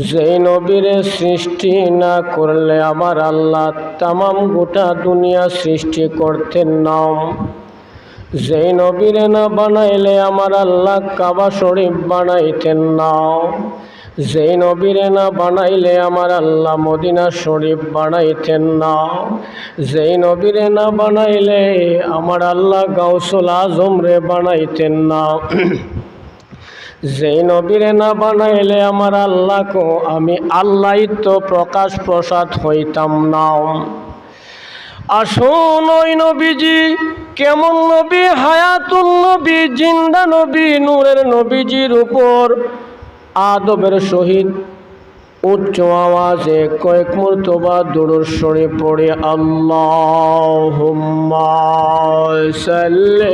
যেই নবীরে সৃষ্টি না করলে আমার আল্লাহ তামাম গোটা দুনিয়া সৃষ্টি করতেন না। যেই নবীরে না বানাইলে আমার আল্লাহ কাবা শরীফ বানাইতেন না। যেই নবীরে না বানাইলে আমার আল্লাহ মদিনা শরীফ বানাইতেন না। যেই নবীরে না বানাইলে আমার আল্লাহ গাউসুল আজম রে বানাইতেন না। যেই নবীরে না বানাইলে আমার আল্লাহকে আমি আল্লাহই তো প্রকাশ প্রসাদ হইতাম না। আসুন ওই নবীজি কেমন নবী, হায়াতুল নবী, জিন্দা নবী, নূরের নবীজির উপর আদবের সহিত উচ্চ আওয়াজে কয়েক মর্তবা দুরূদ শরীফ পড়ে আল্লাহুম্মা সাল্লি